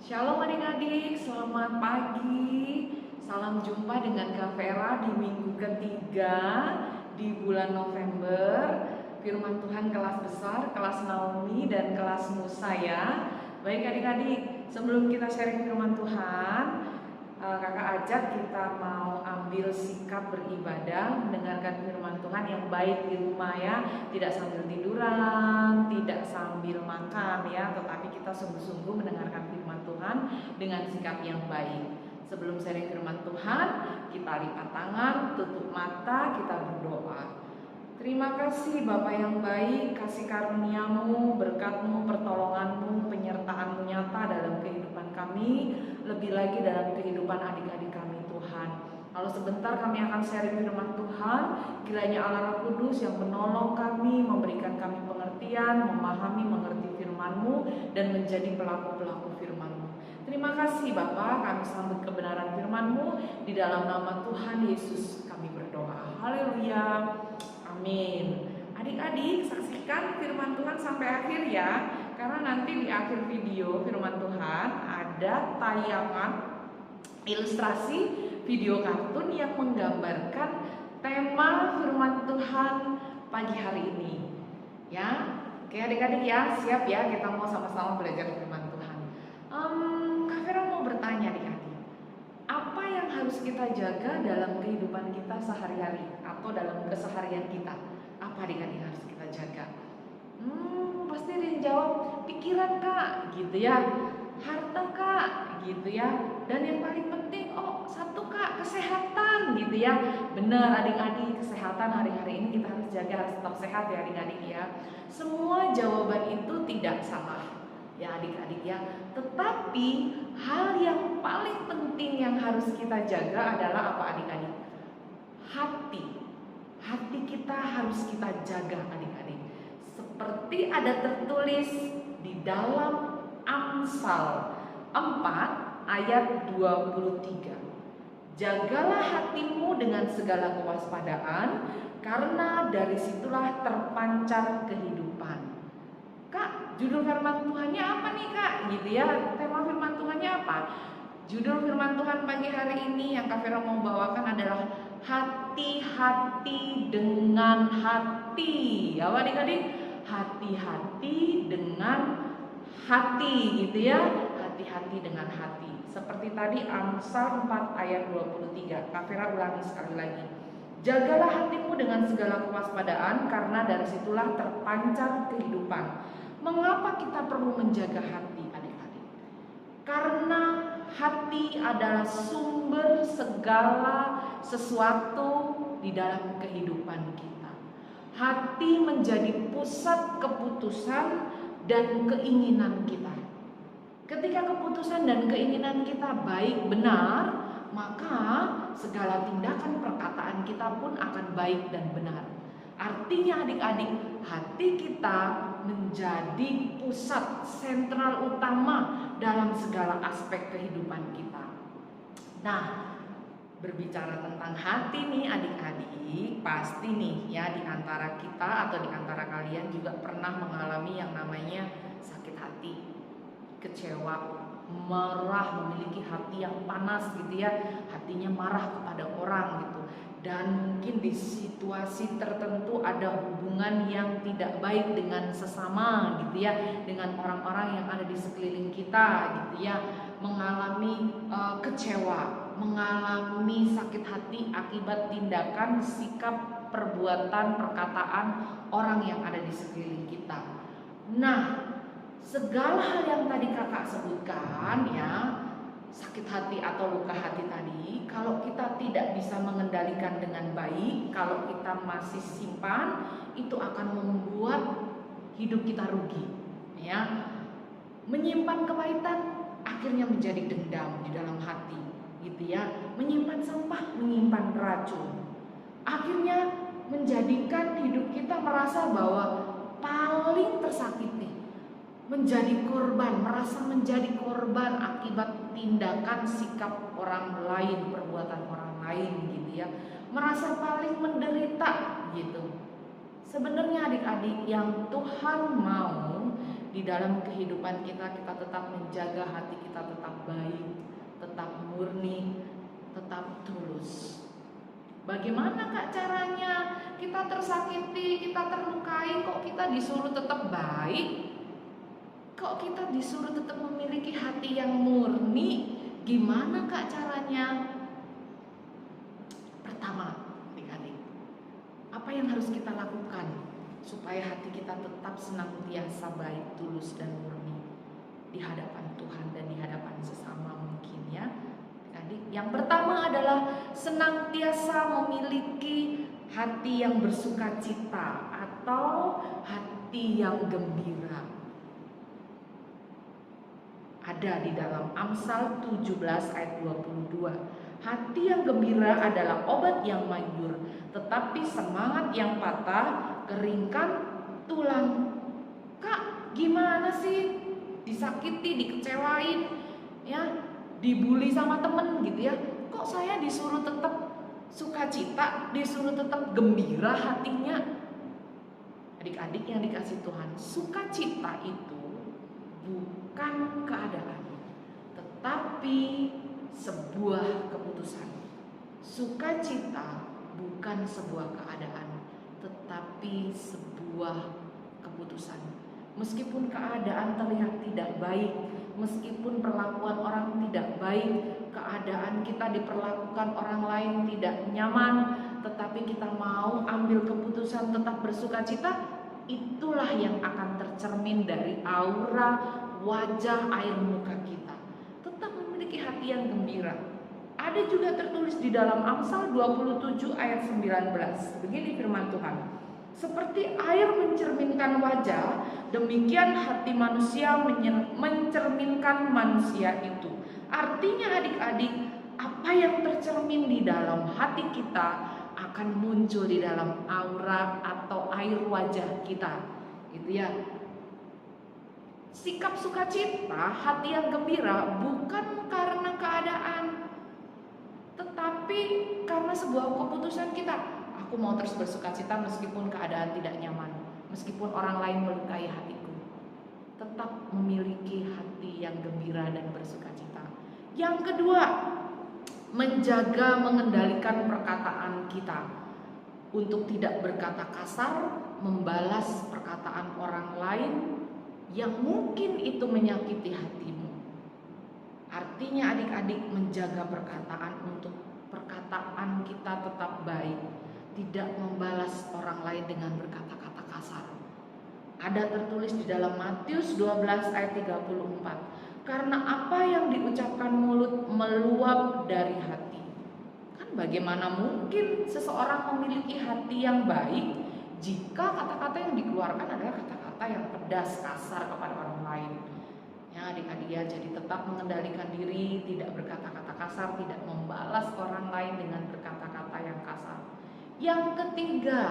Shalom adik-adik, selamat pagi. Salam jumpa dengan Kak Vera di minggu ketiga di bulan November. Firman Tuhan kelas besar, kelas Naomi dan kelas Musa ya. Baik adik-adik, sebelum kita sharing firman Tuhan, kakak ajak kita mau ambil sikap beribadah, mendengarkan firman Tuhan yang baik di rumah ya. Tidak sambil tiduran, tidak sambil makan ya, tetapi kita sungguh-sungguh mendengarkan firman Tuhan dengan sikap yang baik. Sebelum sharing firman Tuhan, kita lipat tangan, tutup mata, kita berdoa. Terima kasih Bapa yang baik, kasih karunia-Mu, berkat-Mu, pertolongan-Mu, penyertaan-Mu nyata dalam kehidupan kami, lebih lagi dalam kehidupan adik-adik kami Tuhan. Kalau sebentar kami akan sharing firman Tuhan, kiranya Allah Roh Kudus yang menolong kami, memberikan kami pengertian, memahami, mengerti firman-Mu, dan menjadi pelaku-pelaku firman-Mu. Terima kasih Bapa, kami sambut kebenaran firman-Mu, di dalam nama Tuhan Yesus kami berdoa. Haleluya. Amin. Adik-adik saksikan firman Tuhan sampai akhir ya, karena nanti di akhir video firman Tuhan ada tayangan ilustrasi video kartun yang menggambarkan tema firman Tuhan pagi hari ini. Ya, oke adik-adik ya, siap ya, kita mau sama-sama belajar firman Tuhan. Kak Vera mau bertanya adik-adik, apa yang harus kita jaga dalam kehidupan kita sehari-hari atau dalam keseharian kita? Apa adik-adik harus kita jaga? Pasti ada yang jawab pikiran kak, gitu ya. Harta kak, gitu ya. Dan yang paling penting, satu kak, kesehatan, gitu ya. Benar adik-adik, kesehatan hari-hari ini kita harus jaga, harus tetap sehat ya adik-adik ya. Semua jawaban itu tidak salah ya adik-adik ya. Tetapi hal yang paling penting yang harus kita jaga adalah apa adik-adik? Hati. Hati kita harus kita jaga adik-adik. Seperti ada tertulis di dalam Amsal 4 ayat 23. Jagalah hatimu dengan segala kewaspadaan, karena dari situlah terpancar kehidupan. Kak, judul firman Tuhannya apa nih kak? Gitu ya, tema firman Tuhannya apa? Judul firman Tuhan pagi hari ini yang Kak Vera mau bawakan adalah hati-hati dengan hati. Ya adik-adik, hati-hati dengan hati gitu ya. Hati-hati dengan hati. Seperti tadi Amsal 4 ayat 23. Kak Vera ulangi sekali lagi. Jagalah hatimu dengan segala kewaspadaan, karena dari situlah terpancar kehidupan. Mengapa kita perlu menjaga hati adik-adik? Karena hati adalah sumber segala sesuatu di dalam kehidupan kita. Hati menjadi pusat keputusan dan keinginan kita. Ketika keputusan dan keinginan kita baik benar, maka segala tindakan perkataan kita pun akan baik dan benar. Artinya adik-adik, hati kita menjadi pusat sentral utama dalam segala aspek kehidupan kita. Nah, berbicara tentang hati nih adik-adik, pasti nih ya di antara kita atau di antara kalian juga pernah mengalami yang namanya sakit hati, kecewa, marah, memiliki hati yang panas gitu ya, hatinya marah kepada orang gitu. Dan mungkin di situasi tertentu ada hubungan yang tidak baik dengan sesama gitu ya, dengan orang-orang yang ada di sekeliling kita gitu ya, mengalami kecewa, mengalami sakit hati akibat tindakan, sikap, perbuatan, perkataan orang yang ada di sekeliling kita. Nah, segala hal yang tadi kakak sebutkan ya, sakit hati atau luka hati tadi, kalau kita tidak bisa mengendalikan dengan baik, kalau kita masih simpan, itu akan membuat hidup kita rugi ya. Menyimpan kepahitan akhirnya menjadi dendam di dalam hati gitu ya. Menyimpan sampah, menyimpan racun, akhirnya menjadikan hidup kita merasa bahwa paling tersakiti, menjadi korban, merasa menjadi korban akibat tindakan sikap orang lain, perbuatan orang lain gitu ya. Merasa paling menderita gitu. Sebenarnya adik-adik, yang Tuhan mau di dalam kehidupan kita tetap menjaga hati kita tetap baik, tetap murni, tetap tulus. Bagaimana Kak caranya? Kita tersakiti, kita terlukai, kok kita disuruh tetap baik? Kok kita disuruh tetap memiliki hati yang murni? Gimana Kak caranya? Pertama, adik-adik, apa yang harus kita lakukan supaya hati kita tetap senantiasa baik, tulus, dan murni di hadapan Tuhan dan di hadapan sesama mungkin ya adik. Yang pertama adalah senantiasa memiliki hati yang bersukacita atau hati yang gembira. Ada di dalam Amsal 17 ayat 22. Hati yang gembira adalah obat yang manjur, tetapi semangat yang patah keringkan tulang. Kak, gimana sih? Disakiti, dikecewain, ya, dibully sama temen gitu ya. Kok saya disuruh tetap sukacita, disuruh tetap gembira hatinya? Adik-adik yang dikasih Tuhan, sukacita itu bukan keadaan, tetapi sebuah keputusan. Sukacita bukan sebuah keadaan, tetapi sebuah keputusan. Meskipun keadaan terlihat tidak baik, meskipun perlakuan orang tidak baik, keadaan kita diperlakukan orang lain tidak nyaman, tetapi kita mau ambil keputusan tetap bersukacita, itulah yang akan tercermin dari aura, wajah, air muka kita. Tetap memiliki hati yang gembira. Ada juga tertulis di dalam Amsal 27 ayat 19. Begini firman Tuhan. Seperti air mencerminkan wajah, demikian hati manusia mencerminkan manusia itu. Artinya adik-adik, apa yang tercermin di dalam hati kita akan muncul di dalam aura atau air wajah kita. Gitu ya. Sikap sukacita, hati yang gembira bukan karena keadaan, tetapi karena sebuah keputusan kita. Aku mau terus bersukacita meskipun keadaan tidak nyaman, meskipun orang lain melukai hatiku. Tetap memiliki hati yang gembira dan bersukacita. Yang kedua, menjaga mengendalikan perkataan kita untuk tidak berkata kasar, membalas perkataan orang lain yang mungkin itu menyakiti hatimu. Artinya adik-adik menjaga perkataan untuk perkataan kita tetap baik, tidak membalas orang lain dengan berkata-kata kasar. Ada tertulis di dalam Matius 12 ayat 34. Karena apa yang diucapkan mulut meluap dari hati. Kan bagaimana mungkin seseorang memiliki hati yang baik jika kata-kata yang dikeluarkan adalah kata-kata yang pedas, kasar kepada orang lain. Ya adik-adik ya, jadi tetap mengendalikan diri, tidak berkata-kata kasar, tidak membalas orang lain dengan berkata-kata yang kasar. Yang ketiga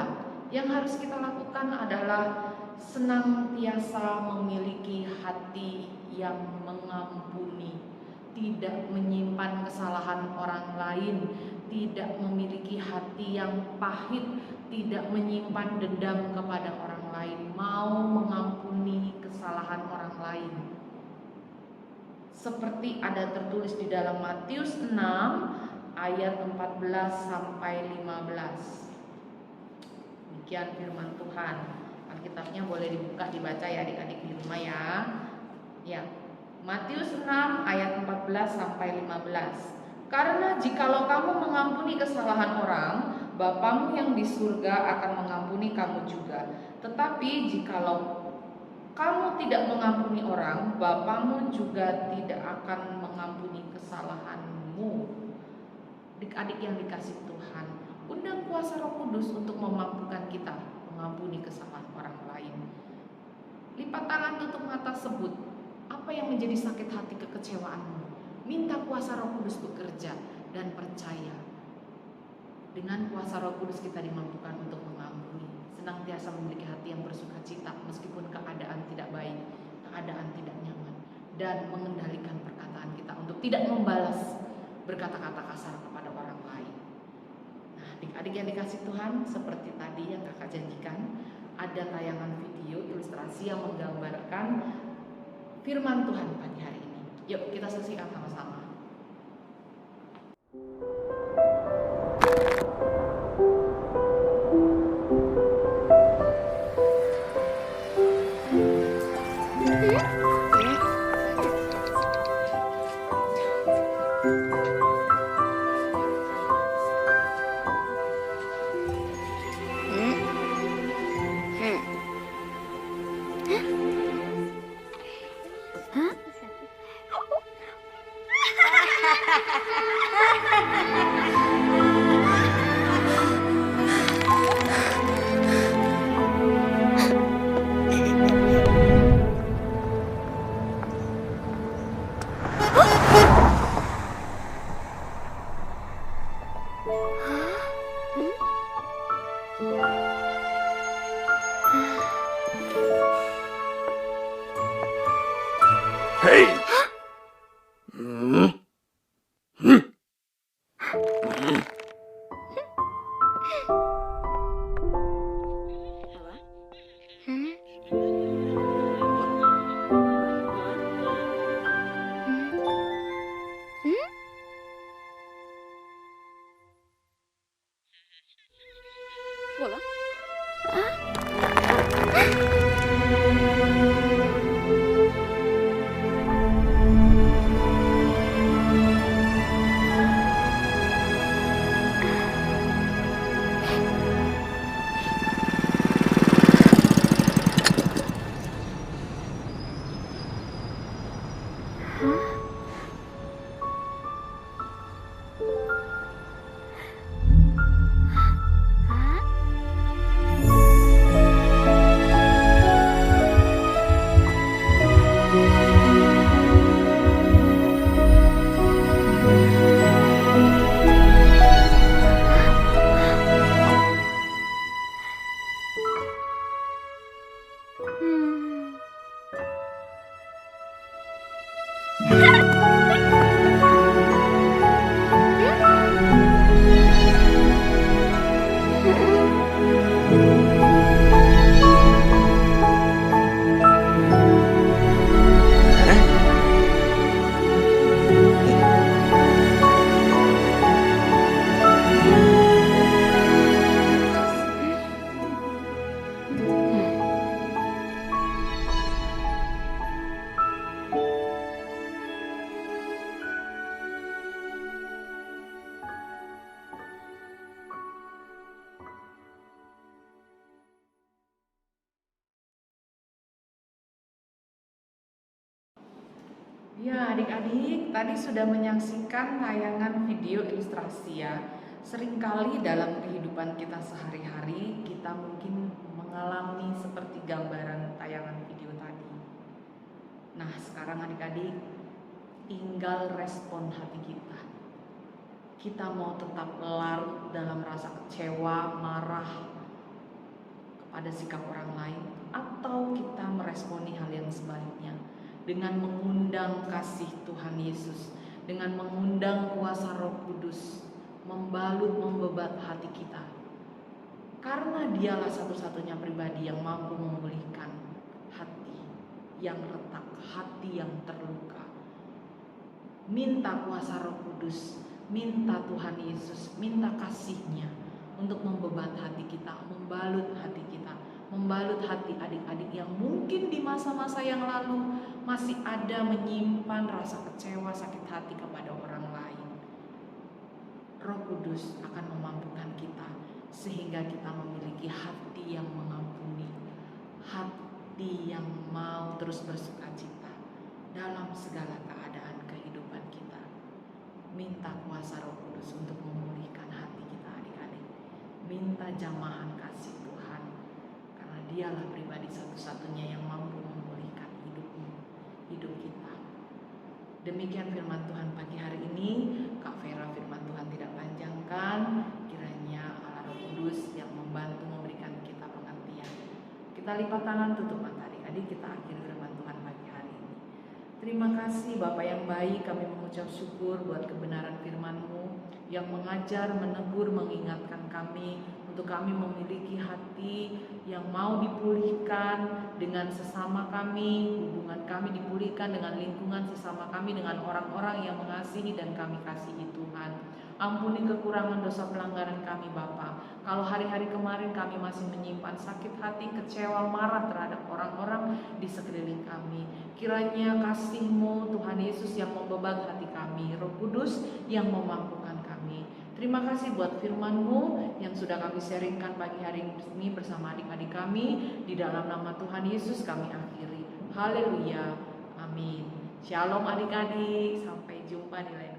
yang harus kita lakukan adalah senantiasa memiliki hati yang mengampuni, tidak menyimpan kesalahan orang lain, tidak memiliki hati yang pahit, tidak menyimpan dendam kepada orang lain, mau mengampuni kesalahan orang lain. Seperti ada tertulis di dalam Matius 6 ayat 14 sampai 15. Demikian firman Tuhan. Alkitabnya boleh dibuka, dibaca ya adik-adik di rumah ya. Ya. Matius 6 ayat 14 sampai 15. Karena jikalau kamu mengampuni kesalahan orang, Bapamu yang di surga akan mengampuni kamu juga. Tetapi jikalau kamu tidak mengampuni orang, Bapamu juga tidak akan mengampuni kesalahanmu. Adik-adik yang dikasih Tuhan, undang kuasa Roh Kudus untuk memampukan kita mengampuni kesalahan orang lain. Lipat tangan, tutup mata, sebut apa yang menjadi sakit hati kekecewaanmu. Minta kuasa Roh Kudus bekerja dan percaya. Dengan kuasa Roh Kudus kita dimampukan untuk mengampuni, senantiasa memiliki hati yang bersukacita meskipun keadaan tidak baik, keadaan tidak nyaman, dan mengendalikan perkataan kita untuk tidak membalas berkata-kata kasar kepada orang lain. Nah, adik-adik yang dikasih Tuhan, seperti tadi yang kakak janjikan, ada tayangan video ilustrasi yang menggambarkan firman Tuhan pagi hari ini. Yuk kita saksikan sama-sama. Hey! Ya, adik-adik tadi sudah menyaksikan tayangan video ilustrasi ya. Seringkali dalam kehidupan kita sehari-hari kita mungkin mengalami seperti gambaran tayangan video tadi. Nah, sekarang adik-adik tinggal respon hati kita. Kita mau tetap larut dalam rasa kecewa, marah kepada sikap orang lain, atau kita meresponi hal yang sebaliknya dengan mengundang kasih Tuhan Yesus, dengan mengundang kuasa Roh Kudus membalut, membebat hati kita. Karena dialah satu-satunya pribadi yang mampu memulihkan hati yang retak, hati yang terluka. Minta kuasa Roh Kudus, minta Tuhan Yesus, minta kasih-Nya untuk membebat hati kita, membalut hati kita, membalut hati adik-adik yang mungkin di masa-masa yang lalu masih ada menyimpan rasa kecewa, sakit hati kepada orang lain. Roh Kudus akan memampukan kita sehingga kita memiliki hati yang mengampuni, hati yang mau terus bersukacita dalam segala keadaan kehidupan kita. Minta kuasa Roh Kudus untuk memulihkan hati kita adik-adik. Minta jamahan kasih Tuhan, karena dialah pribadi satu-satunya yang mampu memulihkan hidup kita. Demikian firman Tuhan pagi hari ini. Kak Vera firman Tuhan tidak panjangkan, kiranya Allah Roh Kudus yang membantu memberikan kita pengertian. Kita lipat tangan, tutup mata adik-adik, kita akhiri firman Tuhan pagi hari ini. Terima kasih Bapa yang baik, kami mengucap syukur buat kebenaran firman-Mu yang mengajar, menegur, mengingatkan kami untuk kami memiliki hati yang mau dipulihkan dengan sesama kami, hubungan kami dipulihkan dengan lingkungan sesama kami, dengan orang-orang yang mengasihi dan kami kasihi Tuhan. Ampuni kekurangan dosa pelanggaran kami Bapa. Kalau hari-hari kemarin kami masih menyimpan sakit hati, kecewa, marah terhadap orang-orang di sekeliling kami, kiranya kasih-Mu Tuhan Yesus yang membebat hati kami, Roh Kudus yang memampukan kami. Terima kasih buat firman-Mu yang sudah kami sharingkan pagi hari ini bersama adik-adik kami. Di dalam nama Tuhan Yesus kami akhiri. Haleluya. Amin. Shalom adik-adik. Sampai jumpa di lain